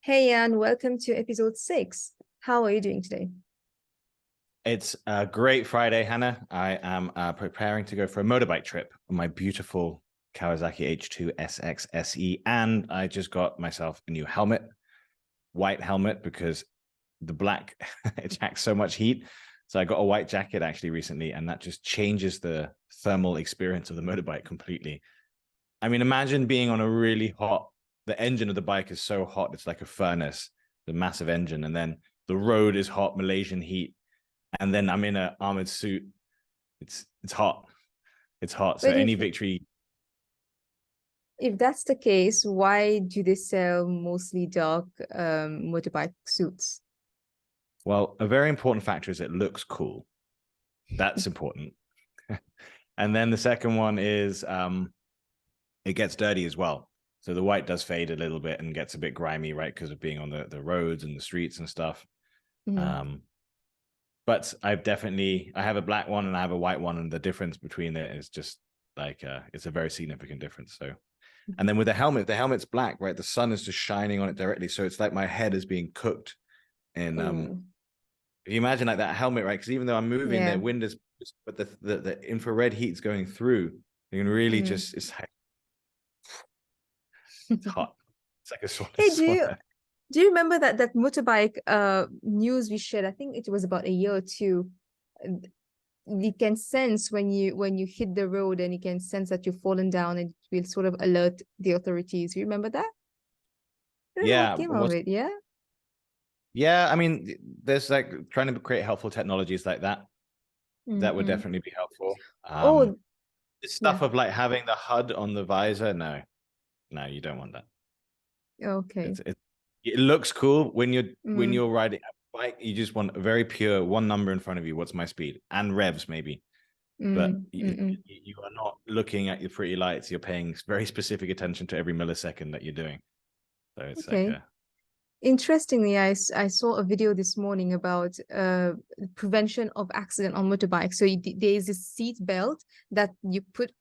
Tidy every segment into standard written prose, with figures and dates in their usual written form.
Hey, Jan, welcome to episode 6. How are you doing today? It's a great Friday, Hannah. I am preparing to go for a motorbike trip on my beautiful Kawasaki H2 SX SE, and I just got myself a new helmet, white helmet, because the black attracts so much heat. So I got a white jacket actually recently, and that just changes the thermal experience of the motorbike completely. I mean, imagine being on a really hot, the engine of the bike is so hot, it's like a furnace, the massive engine, and then the road is hot, Malaysian heat, and then I'm in an armored suit. It's hot. It's hot. So But any victory. if that's the case, why do they sell mostly dark motorbike suits? Well, a very important factor is it looks cool. That's important. And then the second one is it gets dirty as well. So the white does fade a little bit and gets a bit grimy, right? Because of being on the roads and the streets and stuff. But I have a black one and I have a white one, and the difference between it is just like it's a very significant difference. So, and then with the helmet's black, right? The sun is just shining on it directly, so it's like my head is being cooked. And if you imagine like that helmet, right? Because even though I'm moving, the wind is, but the infrared heat's going through. You can really just it's hot. It's like a sort of Hey, do you remember that motorbike news we shared? I think it was about a year or two. You can sense when you hit the road, and you can sense that you've fallen down, and it will sort of alert the authorities. You remember that? Yeah. Came out of it, yeah. Yeah, I mean, there's like trying to create helpful technologies like that. That would definitely be helpful. The stuff of like having the HUD on the visor, no, you don't want that. Okay. It looks cool when you're riding a bike. You just want a very pure one number in front of you. What's my speed and revs maybe, but you are not looking at your pretty lights. You're paying very specific attention to every millisecond that you're doing. So it's like Interestingly, I saw a video this morning about prevention of accident on motorbikes. So there is a seat belt that you put,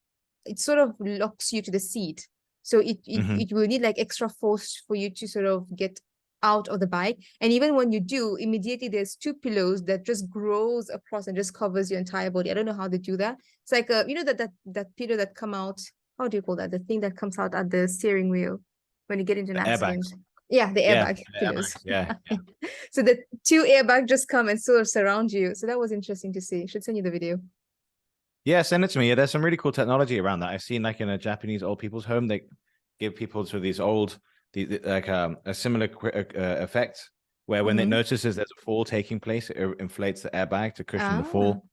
it sort of locks you to the seat. So it will need like extra force for you to sort of get out of the bike. And even when you do, immediately there's 2 pillows that just grows across and just covers your entire body. I don't know how they do that. It's like that pillow that come out. How do you call that? The thing that comes out at the steering wheel when you get into an accident. airbags. Yeah, the airbag pillows. Yeah. So the 2 airbags just come and sort of surround you. So that was interesting to see. Should send you the video. Yeah, send it to me. Yeah, there's some really cool technology around that. I've seen like in a Japanese old people's home, they give people to these old, like a similar effect where when it notices there's a fall taking place, it inflates the airbag to cushion the fall.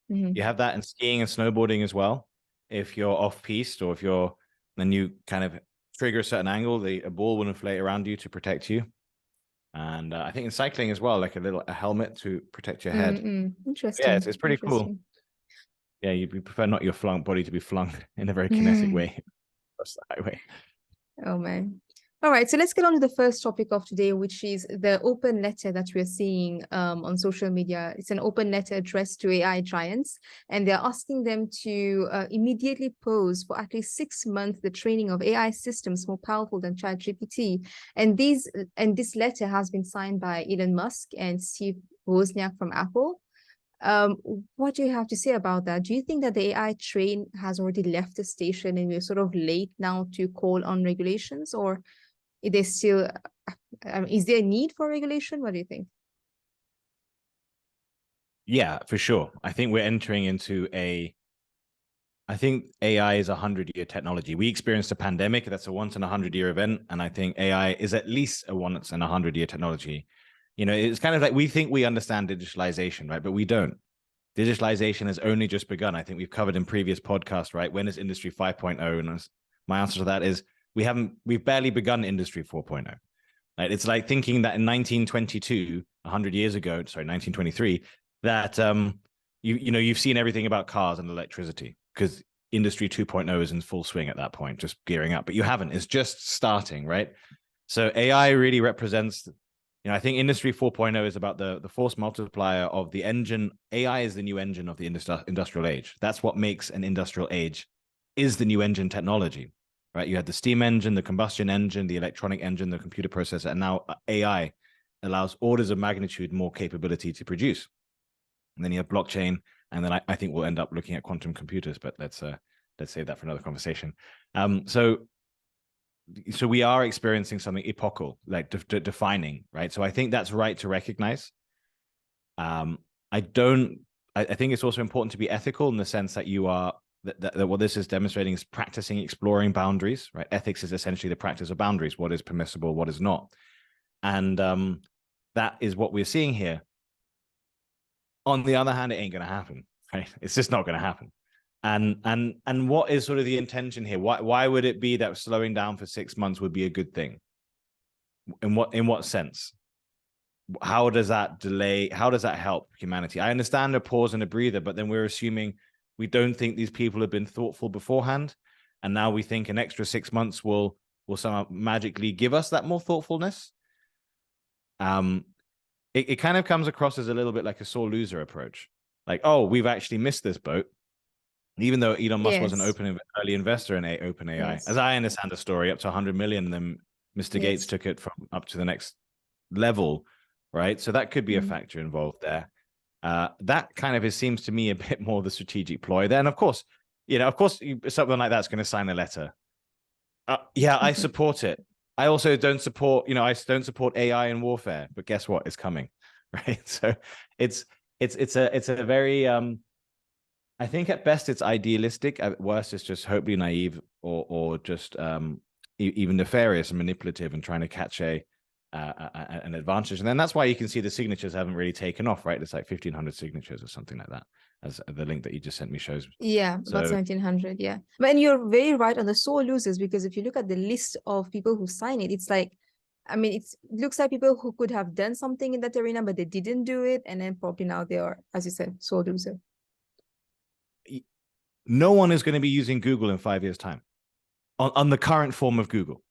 You have that in skiing and snowboarding as well. If you're off piste or then you kind of trigger a certain angle, a ball will inflate around you to protect you. And I think in cycling as well, like a helmet to protect your head. Interesting. Yeah, it's pretty cool. Yeah, you prefer not your body to be flung in a very kinetic way across the highway. Oh man. All right, so let's get on to the first topic of today, which is the open letter that we're seeing on social media. It's an open letter addressed to AI giants, and they're asking them to immediately pause for at least 6 months the training of AI systems more powerful than ChatGPT. And this letter has been signed by Elon Musk and Steve Wozniak from Apple. What do you have to say about that? Do you think that the AI train has already left the station and we're sort of late now to call on regulations, or is there still is there a need for regulation? What do you think? Yeah, for sure. I think we're entering into I think AI is a 100-year technology. We experienced a pandemic. That's a once in 100-year event. And I think AI is at least a once in 100-year technology. You know, it's kind of like we think we understand digitalization, right? But we don't. Digitalization has only just begun. I think we've covered in previous podcasts, right? When is Industry 5.0? And my answer to that is we've barely begun Industry 4.0. Right? It's like thinking that in 1922, 100 years ago, 1923, that you've seen everything about cars and electricity because Industry 2.0 is in full swing at that point, just gearing up. But you haven't. It's just starting, right? So AI really represents, I think Industry 4.0 is about the force multiplier of the engine. AI is the new engine of the industrial age. That's what makes an industrial age, is the new engine technology. right? You had the steam engine, the combustion engine, the electronic engine, the computer processor, and now AI allows orders of magnitude more capability to produce. And then you have blockchain, and then I think we'll end up looking at quantum computers, but let's save that for another conversation. So we are experiencing something epochal, like defining, right? So I think that's right to recognize. I think it's also important to be ethical in the sense that you are that what this is demonstrating is practicing exploring boundaries, right? Ethics is essentially the practice of boundaries, what is permissible, what is not. And that is what we're seeing here. On the other hand, it ain't going to happen, right? It's just not going to happen. And what is sort of the intention here? Why would it be that slowing down for 6 months would be a good thing? In what sense? How does that help humanity? I understand a pause and a breather, but then we're assuming we don't think these people have been thoughtful beforehand, and now we think an extra 6 months will somehow magically give us that more thoughtfulness. It kind of comes across as a little bit like a sore loser approach, like, oh, we've actually missed this boat, even though Elon Musk was an early investor in OpenAI. As I understand the story, up to 100 million, and then Mr. Gates took it from up to the next level, right? So that could be a factor involved there. That kind of seems to me a bit more the strategic ploy. Then, of course, something like that's going to sign a letter. I support it. I also don't support, I don't support AI in warfare, but guess what? It's coming, right? So it's a very, I think at best it's idealistic. At worst, it's just hopefully naive or just even nefarious and manipulative and trying to catch an advantage. And then that's why you can see the signatures haven't really taken off, right? It's like 1,500 signatures or something like that, as the link that you just sent me shows. Yeah, about 1,700. Yeah. But you're very right on the sore losers, because if you look at the list of people who sign it, it's like, I mean, it looks like people who could have done something in that arena, but they didn't do it. And then probably now they are, as you said, sore loser. No one is going to be using Google in 5 years' time on the current form of Google,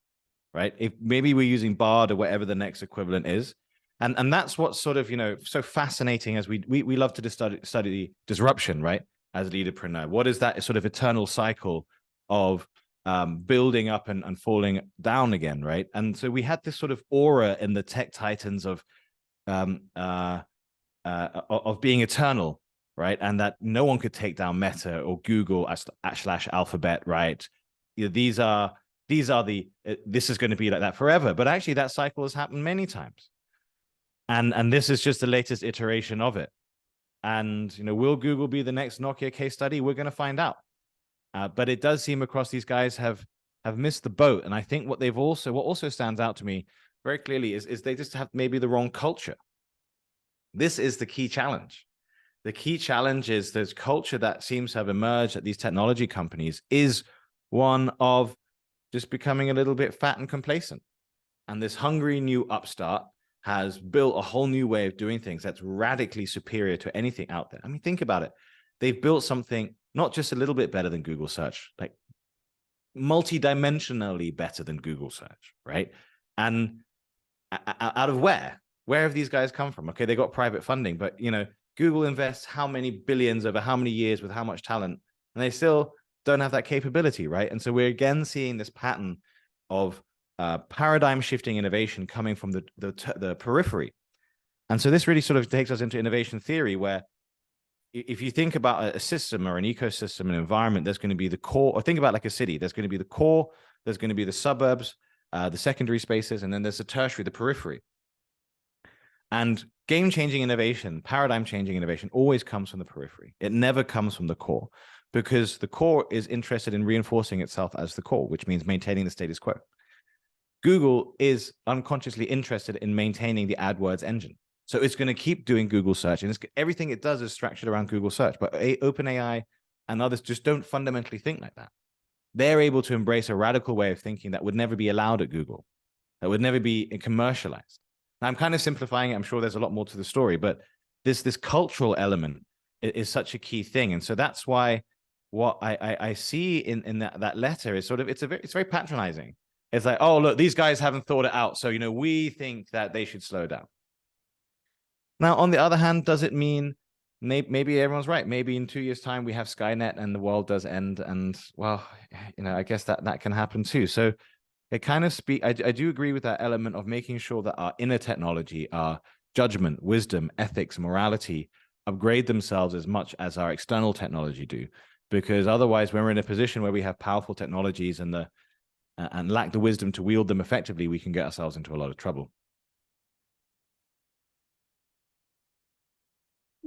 right? If maybe we're using Bard or whatever the next equivalent is. And that's what's sort of, so fascinating as we love to study disruption, right? As leaderpreneur, what is that sort of eternal cycle of building up and falling down again, right? And so we had this sort of aura in the tech titans of being eternal, right? And that no one could take down Meta or Google / Alphabet, right? This is going to be like that forever. But actually, that cycle has happened many times. And this is just the latest iteration of it. And, will Google be the next Nokia case study? We're going to find out. But it does seem across these guys have missed the boat. And I think what also stands out to me very clearly is they just have maybe the wrong culture. This is the key challenge. The key challenge is this culture that seems to have emerged at these technology companies is one of just becoming a little bit fat and complacent. And this hungry new upstart has built a whole new way of doing things that's radically superior to anything out there. I mean, think about it. They've built something not just a little bit better than Google search, like multidimensionally better than Google search, right? And out of where have these guys come from? Okay, they got private funding, but Google invests how many billions over how many years with how much talent, and they still don't have that capability, right? And so we're again seeing this pattern of paradigm shifting innovation coming from the periphery. And so this really sort of takes us into innovation theory, where if you think about a system or an ecosystem, an environment, there's going to be the core, or think about like a city, there's going to be the core, there's going to be the suburbs, the secondary spaces, and then there's the tertiary, the periphery. And game-changing innovation, paradigm-changing innovation always comes from the periphery. It never comes from the core, because the core is interested in reinforcing itself as the core, which means maintaining the status quo. Google is unconsciously interested in maintaining the AdWords engine. So it's going to keep doing Google search, and everything it does is structured around Google search. But OpenAI and others just don't fundamentally think like that. They're able to embrace a radical way of thinking that would never be allowed at Google, that would never be commercialized. Now, I'm kind of simplifying it. I'm sure there's a lot more to the story, but this cultural element is such a key thing. And so that's why what I see in that letter is sort of, it's very patronizing. It's like, oh, look, these guys haven't thought it out. So, we think that they should slow down. Now, on the other hand, does it mean maybe everyone's right. Maybe in 2 years' time we have Skynet and the world does end, and well, I guess that can happen too. So it kind of I do agree with that element of making sure that our inner technology, our judgment, wisdom, ethics, morality, upgrade themselves as much as our external technology do, because otherwise, when we're in a position where we have powerful technologies and lack the wisdom to wield them effectively, we can get ourselves into a lot of trouble.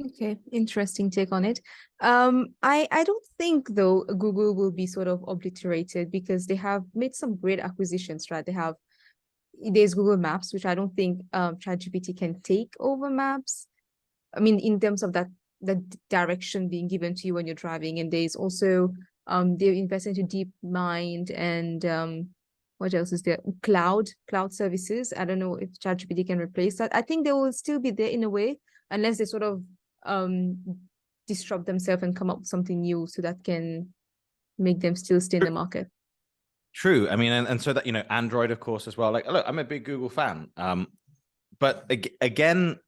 Okay, interesting take on it. I don't think though Google will be sort of obliterated because they have made some great acquisitions, right? There's Google Maps, which I don't think ChatGPT can take over maps. I mean, in terms of that direction being given to you when you're driving, and there's also they're investing into DeepMind and what else is there? Cloud services. I don't know if ChatGPT can replace that. I think they will still be there in a way, unless they sort of disrupt themselves and come up with something new so that can make them still stay in the market. True. I mean, and so that, Android, of course, as well. Like, look, I'm a big Google fan. But again,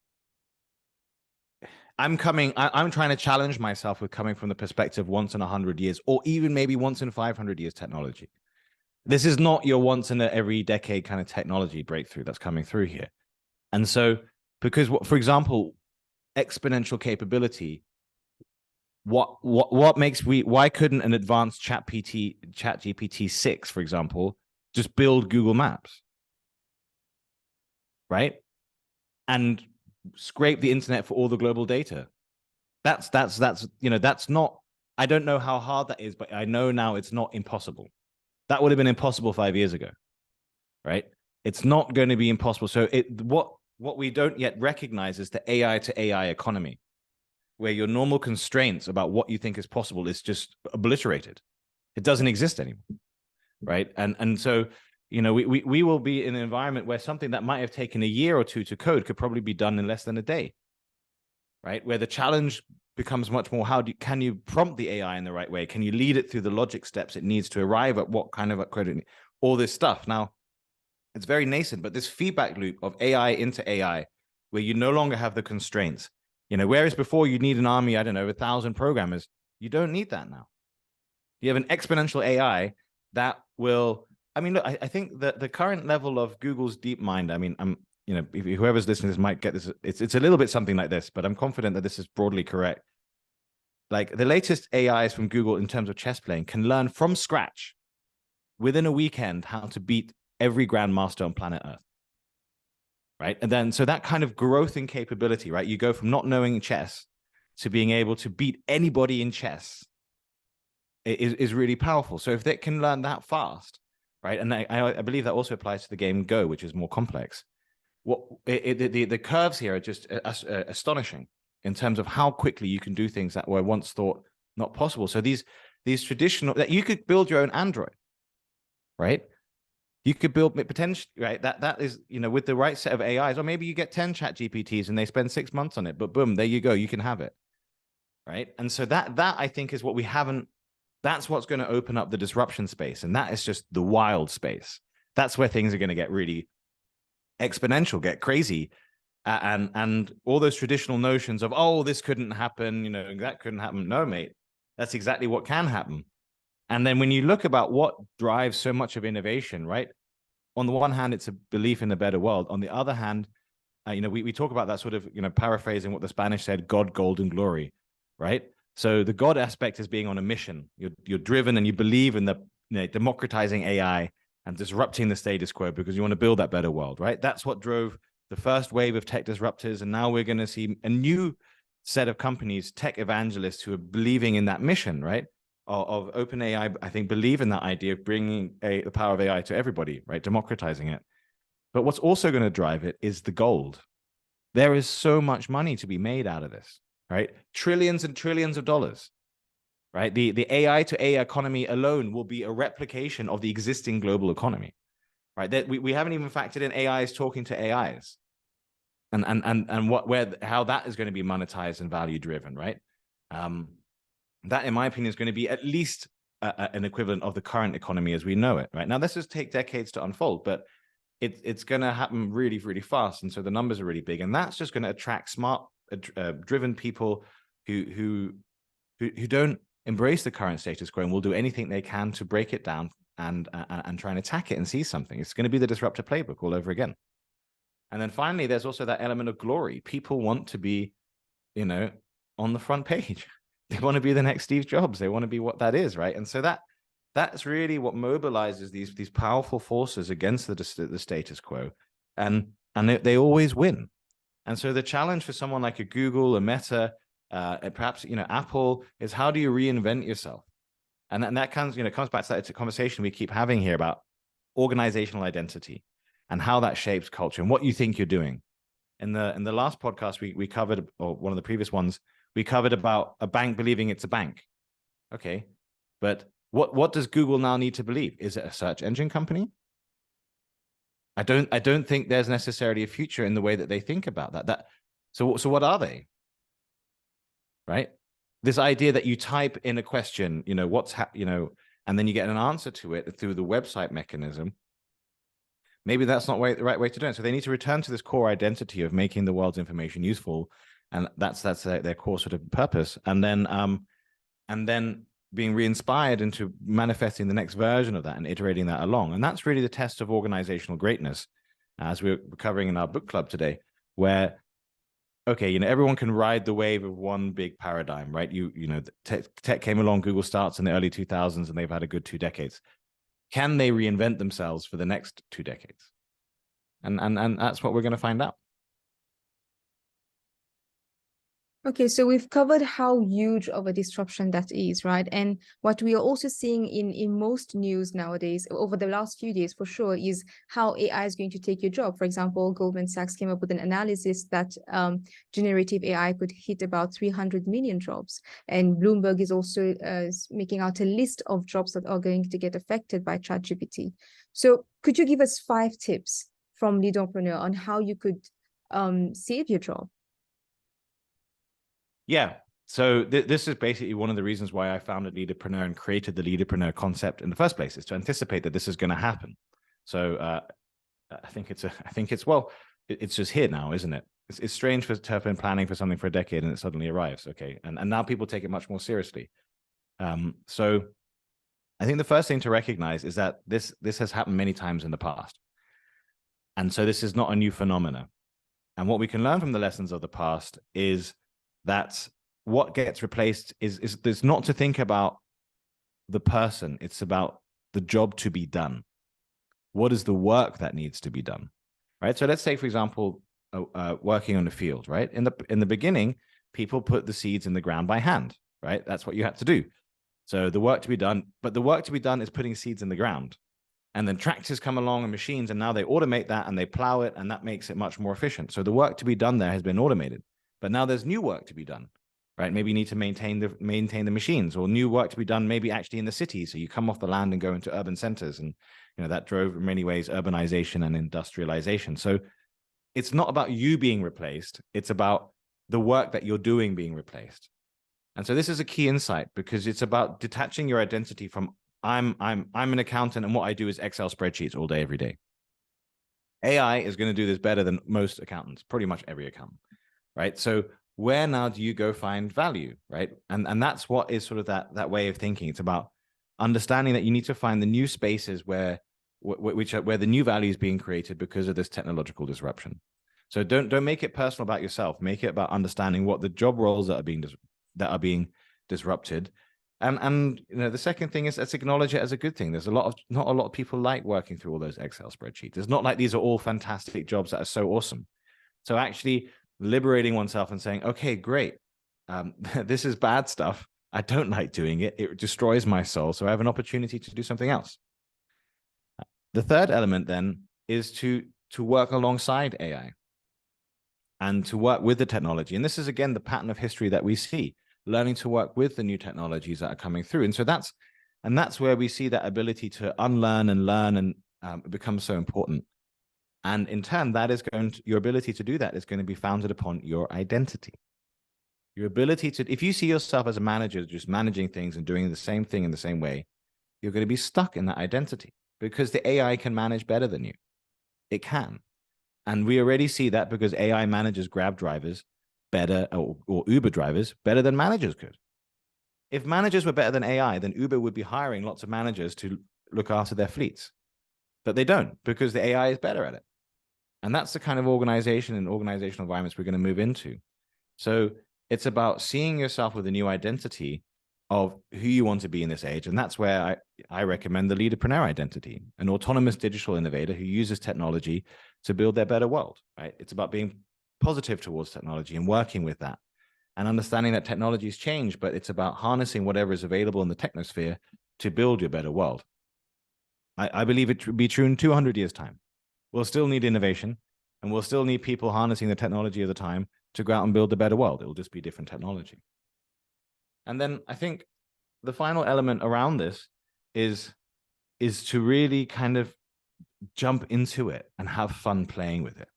I'm trying to challenge myself with coming from the perspective once in 100 years, or even maybe once in 500 years technology. This is not your once in every decade kind of technology breakthrough that's coming through here. And so, because for example, exponential capability, why couldn't an advanced ChatGPT 6, for example, just build Google Maps, right? And scrape the internet for all the global data. That's not, I don't know how hard that is, but I know now it's not impossible. That would have been impossible 5 years ago, right? It's not going to be impossible. So what we don't yet recognize is the AI to AI economy, where your normal constraints about what you think is possible is just obliterated. It doesn't exist anymore, right? And so, we will be in an environment where something that might have taken a year or two to code could probably be done in less than a day, right? Where the challenge becomes much more, can you prompt the AI in the right way? Can you lead it through the logic steps it needs to arrive at what kind of upgrade, all this stuff. Now, it's very nascent, but this feedback loop of AI into AI, where you no longer have the constraints, whereas before you need an army, I don't know, 1,000 programmers, you don't need that now. You have an exponential AI that will, I mean, look, I think that the current level of Google's DeepMind, I mean, if whoever's listening to this might get this, it's a little bit something like this, but I'm confident that this is broadly correct. Like the latest AIs from Google in terms of chess playing can learn from scratch within a weekend how to beat every grandmaster on planet Earth. Right. And then so that kind of growth in capability, right? You go from not knowing chess to being able to beat anybody in chess is really powerful. So if they can learn that fast, right? And I believe that also applies to the game Go, which is more complex. The curves here are just astonishing in terms of how quickly you can do things that were once thought not possible. So these traditional, that you could build your own Android, right? You could build potentially, right? That is, with the right set of AIs, or maybe you get 10 chat GPTs and they spend 6 months on it, but boom, there you go. You can have it. Right. And so that I think is what we haven't, that's what's going to open up the disruption space. And that is just the wild space. That's where things are going to get really exponential, get crazy. And all those traditional notions of, oh, this couldn't happen, that couldn't happen. No, mate, that's exactly what can happen. And then when you look about what drives so much of innovation, right? On the one hand, it's a belief in a better world. On the other hand, we talk about that sort of, paraphrasing what the Spanish said, God, gold, and glory, right? So the God aspect is being on a mission. You're driven and you believe in the democratizing AI and disrupting the status quo because you want to build that better world, right? That's what drove the first wave of tech disruptors. And now we're going to see a new set of companies, tech evangelists who are believing in that mission, right? Of OpenAI, I think, believe in that idea of bringing the power of AI to everybody, right? Democratizing it. But what's also going to drive it is the gold. There is so much money to be made out of this, right? Trillions and trillions of dollars, right? The AI to AI economy alone will be a replication of the existing global economy, right? That we haven't even factored in AIs talking to AIs, and how that is going to be monetized and value driven, right? That, in my opinion, is going to be at least an equivalent of the current economy as we know it, right? Now, this will take decades to unfold, but it's going to happen really, really fast. And so the numbers are really big. And that's just going to attract smart, driven people who don't embrace the current status quo and will do anything they can to break it down and try and attack it and see something. It's going to be the disruptor playbook all over again. And then finally, there's also that element of glory. People want to be, on the front page. They want to be the next Steve Jobs. They want to be what that is, right? And so that's really what mobilizes these powerful forces against the status quo, and they always win. And so the challenge for someone like a Google, a Meta, perhaps Apple, is how do you reinvent yourself? And that comes back to that. It's a conversation we keep having here about organizational identity and how that shapes culture and what you think you're doing. In the last podcast we covered, or one of the previous ones, we covered about a bank believing it's a bank. Okay, but what does Google now need to believe? Is it a search engine company? I don't think there's necessarily a future in the way that they think about that. So what are they? Right? This idea that you type in a question, and then you get an answer to it through the website mechanism. Maybe that's not the right way to do it. So they need to return to this core identity of making the world's information useful, and that's their core sort of purpose. And then being re-inspired into manifesting the next version of that and iterating that along. And that's really the test of organizational greatness, as we're covering in our book club today, where, okay, everyone can ride the wave of one big paradigm, right? Tech came along, Google starts in the early 2000s, and they've had a good 2 decades. Can they reinvent themselves for the next 2 decades? And that's what we're going to find out. Okay, so we've covered how huge of a disruption that is, right? And what we are also seeing in most news nowadays, over the last few days for sure, is how AI is going to take your job. For example, Goldman Sachs came up with an analysis that generative AI could hit about 300 million jobs. And Bloomberg is also making out a list of jobs that are going to get affected by ChatGPT. So could you give us 5 tips from Leadapreneur on how you could save your job? Yeah. So this is basically one of the reasons why I founded Leadapreneur and created the Leadapreneur concept in the first place, is to anticipate that this is going to happen. So I think it's just here now, isn't it? It's strange to have been planning for something for a decade and it suddenly arrives. Okay. And now people take it much more seriously. So I think the first thing to recognize is that this has happened many times in the past. And so this is not a new phenomena. And what we can learn from the lessons of the past is that what gets replaced is not to think about the person. It's about the job to be done. What is the work that needs to be done, right? So let's say, for example, working on the field, right? In the beginning, people put the seeds in the ground by hand, right? That's what you had to do. So the work to be done, but the work to be done is putting seeds in the ground. And then tractors come along and machines, and now they automate that and they plow it, and that makes it much more efficient. So the work to be done there has been automated. But now there's new work to be done, right? Maybe you need to maintain the machines, or new work to be done maybe actually in the city. So you come off the land and go into urban centers, and that drove in many ways urbanization and industrialization. So it's not about you being replaced, it's about the work that you're doing being replaced. And so this is a key insight, because it's about detaching your identity from I'm an accountant and what I do is Excel spreadsheets all day, every day. AI is going to do this better than most accountants, pretty much every accountant. Right. So where now do you go find value? Right. And that's what is sort of that way of thinking. It's about understanding that you need to find the new spaces where the new value is being created because of this technological disruption. So don't make it personal about yourself. Make it about understanding what the job roles that are being disrupted. And the second thing is, let's acknowledge it as a good thing. There's not a lot of people like working through all those Excel spreadsheets. It's not like these are all fantastic jobs that are so awesome. So actually liberating oneself and saying, okay, great. This is bad stuff. I don't like doing it. It destroys my soul. So I have an opportunity to do something else. The third element then is to work alongside AI and to work with the technology. And this is, again, the pattern of history that we see, learning to work with the new technologies that are coming through. And so that's where we see that ability to unlearn and learn and become so important. And in turn, your ability to do that is going to be founded upon your identity. Your ability to, if you see yourself as a manager, just managing things and doing the same thing in the same way, you're going to be stuck in that identity, because the AI can manage better than you. It can. And we already see that, because AI manages grab drivers better, or Uber drivers better than managers could. If managers were better than AI, then Uber would be hiring lots of managers to look after their fleets. But they don't, because the AI is better at it. And that's the kind of organization and organizational environments we're going to move into. So it's about seeing yourself with a new identity of who you want to be in this age. And that's where I recommend the leadapreneur identity, an autonomous digital innovator who uses technology to build their better world, right? It's about being positive towards technology and working with that and understanding that technologies change, but it's about harnessing whatever is available in the technosphere to build your better world. I believe it will be true in 200 years' time. We'll still need innovation, and we'll still need people harnessing the technology of the time to go out and build a better world. It will just be different technology. And then I think the final element around this is to really kind of jump into it and have fun playing with it.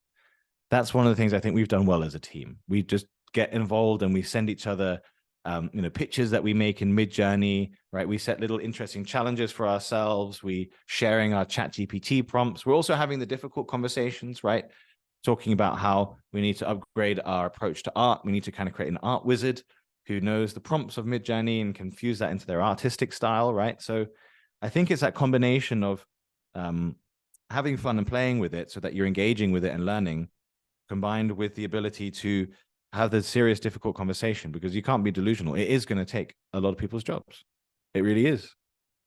That's one of the things I think we've done well as a team. We just get involved and we send each other pictures that we make in Mid-Journey, right? We set little interesting challenges for ourselves. We sharing our ChatGPT prompts. We're also having the difficult conversations, right? Talking about how we need to upgrade our approach to art. We need to kind of create an art wizard who knows the prompts of Mid-Journey and can fuse that into their artistic style, right? So I think it's that combination of having fun and playing with it so that you're engaging with it and learning, combined with the ability to have the serious, difficult conversation, because you can't be delusional. It is going to take a lot of people's jobs. It really is.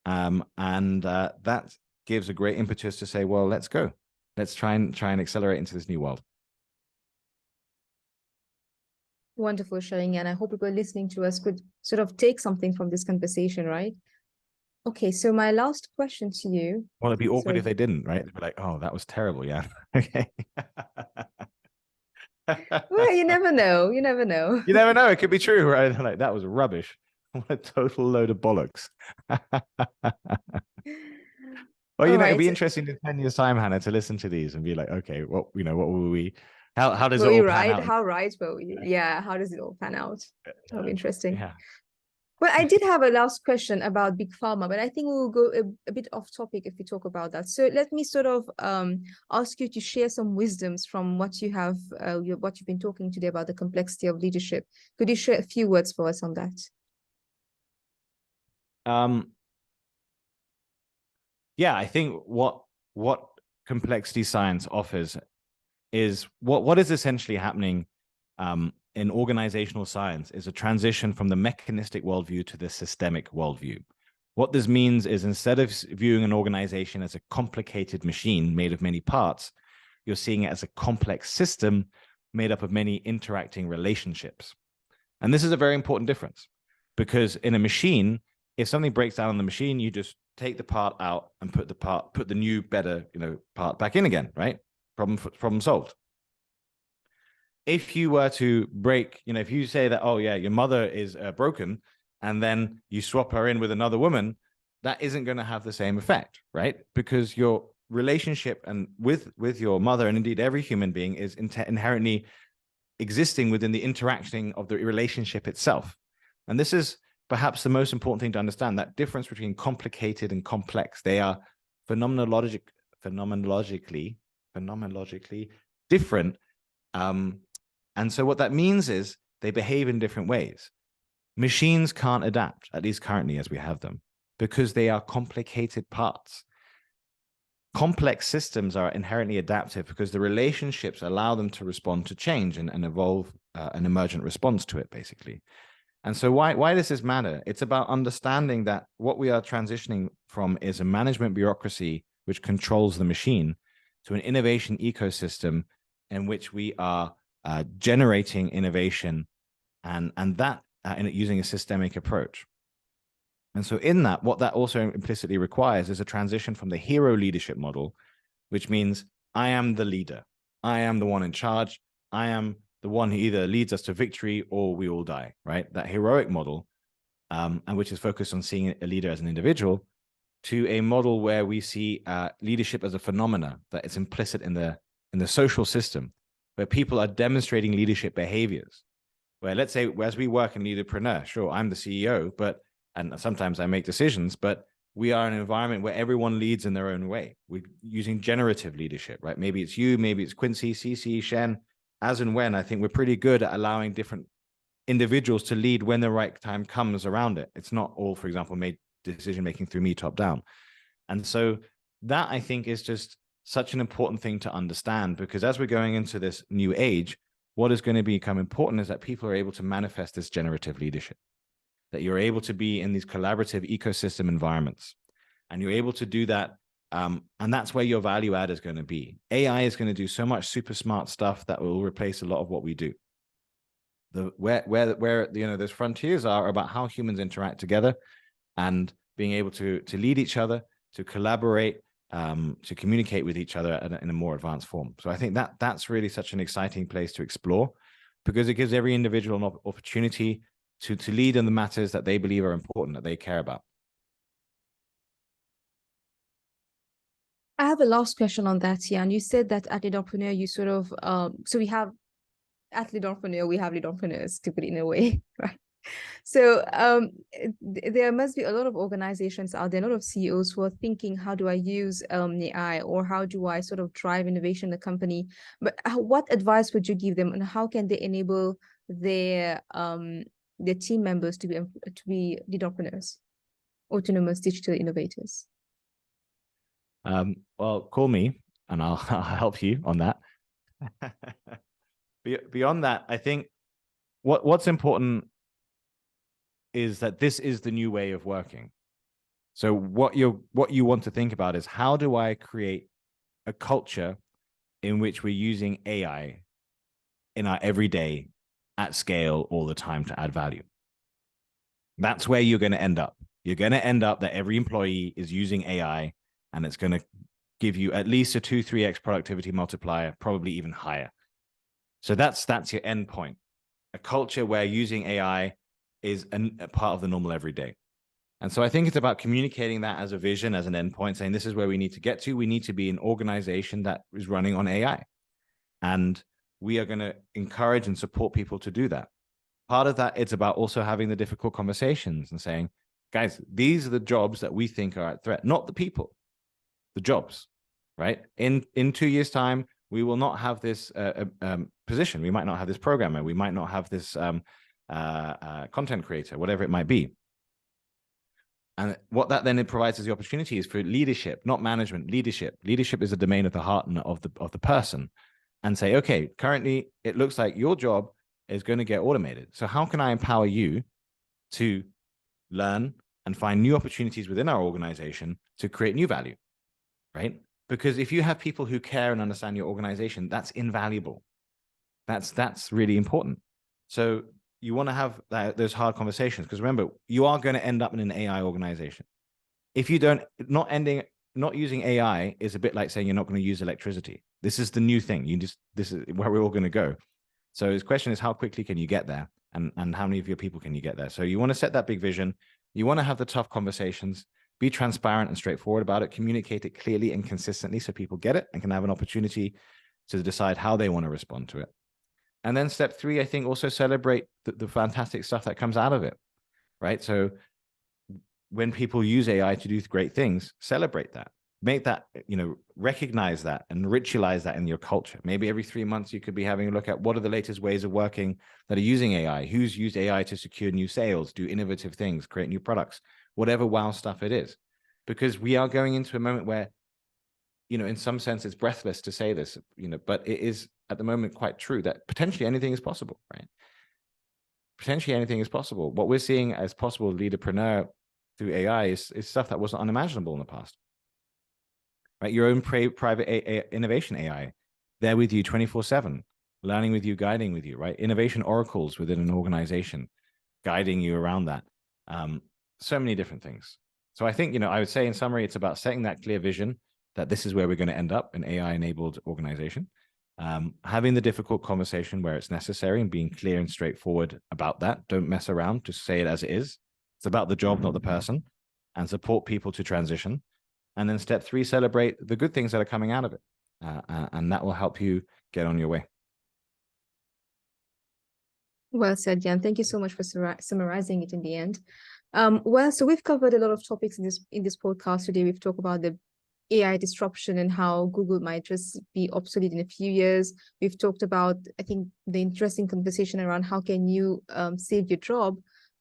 That gives a great impetus to say, well, let's go. Let's try and accelerate into this new world. Wonderful sharing. And I hope people listening to us could sort of take something from this conversation, right? Okay, so my last question to you. Well, it'd be awkward if they didn't, right? They'd be like, oh, that was terrible. Yeah. Okay. Well, you never know. You never know. You never know. It could be true, right? Like, that was rubbish. What a total load of bollocks. Well, it'd be interesting in 10 years' time, Hannah, to listen to these and be like, okay, what will we, how does it all pan out? How right were we? Yeah, how does it all pan out? That'll be interesting. Yeah. Well, I did have a last question about Big Pharma, but I think we'll go a bit off topic if we talk about that. So let me sort of ask you to share some wisdoms from what you have, what you've been talking today about the complexity of leadership. Could you share a few words for us on that? Yeah, I think what complexity science offers is what is essentially happening in organizational science is a transition from the mechanistic worldview to the systemic worldview. What this means is, instead of viewing an organization as a complicated machine made of many parts, you're seeing it as a complex system made up of many interacting relationships. And this is a very important difference, because in a machine, if something breaks down on the machine, you just take the part out and put the new, better, part back in again, right? Problem solved. If you were to break, if you say that, oh yeah, your mother is broken, and then you swap her in with another woman, that isn't going to have the same effect, right? Because your relationship and with your mother, and indeed every human being, is inherently existing within the interaction of the relationship itself. And this is perhaps the most important thing to understand, that difference between complicated and complex. They are phenomenologically different. And so what that means is they behave in different ways. Machines can't adapt, at least currently as we have them, because they are complicated parts. Complex systems are inherently adaptive because the relationships allow them to respond to change and evolve an emergent response to it, basically. And so why does this matter? It's about understanding that what we are transitioning from is a management bureaucracy which controls the machine, to an innovation ecosystem in which we are generating innovation and that using a systemic approach. And so in that, what that also implicitly requires is a transition from the hero leadership model, which means I am the leader. I am the one in charge. I am the one who either leads us to victory or we all die, right? That heroic model, and which is focused on seeing a leader as an individual, to a model where we see leadership as a phenomena that is implicit in the social system, where people are demonstrating leadership behaviors. Where, let's say, as we work in Leadapreneur, sure, I'm the CEO, and sometimes I make decisions, but we are in an environment where everyone leads in their own way. We're using generative leadership, right? Maybe it's you, maybe it's Quincy, Cece, Shen. as and when, I think we're pretty good at allowing different individuals to lead when the right time comes around it. It's not all, for example, made decision making through me top down. And so that, I think, is just such an important thing to understand, because as we're going into this new age, what is going to become important is that people are able to manifest this generative leadership, that you're able to be in these collaborative ecosystem environments, and you're able to do that. And that's where your value add is going to be. AI is going to do so much super smart stuff that will replace a lot of what we do. Where those frontiers are about how humans interact together and being able to lead each other, to collaborate, to communicate with each other in a more advanced form. So I think that's really such an exciting place to explore, because it gives every individual an opportunity to lead in the matters that they believe are important, that they care about. I have a last question on that, Jan. You said that at Leadapreneur, you sort of, so we have, at Leadapreneur, we have leadapreneurs, to put it in a way, right? So there must be a lot of organizations out there, a lot of CEOs who are thinking, how do I use AI, or how do I sort of drive innovation in the company? But what advice would you give them, and how can they enable their team members to be leadapreneurs, autonomous digital innovators? Well, call me and I'll help you on that. Beyond that, I think what's important is that this is the new way of working. So what you want to think about is, how do I create a culture in which we're using AI in our everyday, at scale, all the time, to add value? That's where you're going to end up. You're going to end up that every employee is using AI, and it's going to give you at least a 2-3x productivity multiplier, probably even higher. So that's your end point. A culture where using AI is a part of the normal everyday. And so I think it's about communicating that as a vision, as an endpoint, saying this is where we need to get to. We need to be an organization that is running on AI. And we are going to encourage and support people to do that. Part of that, it's about also having the difficult conversations and saying, guys, these are the jobs that we think are at threat, not the people, the jobs, right? In 2 years' time, we will not have this position. We might not have this programmer. We might not have this content creator, whatever it might be. And what that then provides is the opportunity is for leadership, not management, leadership. Leadership is the domain of the heart and of the person. And say, okay, currently it looks like your job is going to get automated. So how can I empower you to learn and find new opportunities within our organization to create new value, right? Because if you have people who care and understand your organization, that's invaluable. That's really important. So you want to have those hard conversations, because remember, you are going to end up in an AI organization. If you don't, not using AI is a bit like saying you're not going to use electricity. This is the new thing. This is where we're all going to go. So his question is, how quickly can you get there? And how many of your people can you get there? So you want to set that big vision. You want to have the tough conversations, be transparent and straightforward about it, communicate it clearly and consistently so people get it and can have an opportunity to decide how they want to respond to it. And then step 3, I think, also celebrate the fantastic stuff that comes out of it, right? So when people use AI to do great things, celebrate that. Make that, recognize that and ritualize that in your culture. Maybe every 3 months you could be having a look at what are the latest ways of working that are using AI, who's used AI to secure new sales, do innovative things, create new products, whatever wow stuff it is. Because we are going into a moment where, in some sense it's breathless to say this, but it is at the moment quite true that potentially anything is possible, right? Potentially anything is possible. What we're seeing as possible leadapreneur through AI is stuff that wasn't unimaginable in the past. Right, your own private innovation AI, there with you 24/7, learning with you, guiding with you, right? Innovation oracles within an organization, guiding you around that. So many different things. So I think, I would say in summary, it's about setting that clear vision that this is where we're going to end up, an AI-enabled organization. Having the difficult conversation where it's necessary and being clear and straightforward about that. Don't mess around, just say it as it is. It's about the job, not the person, and support people to transition. And then step 3, celebrate the good things that are coming out of it. And that will help you get on your way. Well said, Jan. Thank you so much for summarizing it in the end. So we've covered a lot of topics in this podcast today. We've talked about the AI disruption and how Google might just be obsolete in a few years. We've talked about, I think, the interesting conversation around how can you save your job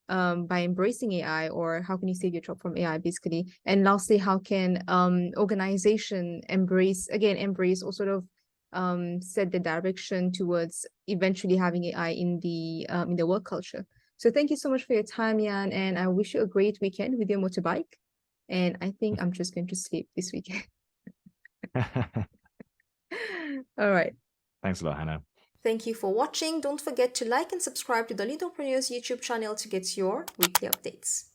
by embracing AI, or how can you save your job from AI, basically. And lastly, how can organization embrace or sort of set the direction towards eventually having AI in the work culture. So thank you so much for your time, Jan, and I wish you a great weekend with your motorbike. And I think I'm just going to sleep this weekend. All right. Thanks a lot, Hannah. Thank you for watching. Don't forget to like and subscribe to the Leadapreneurs YouTube channel to get your weekly updates.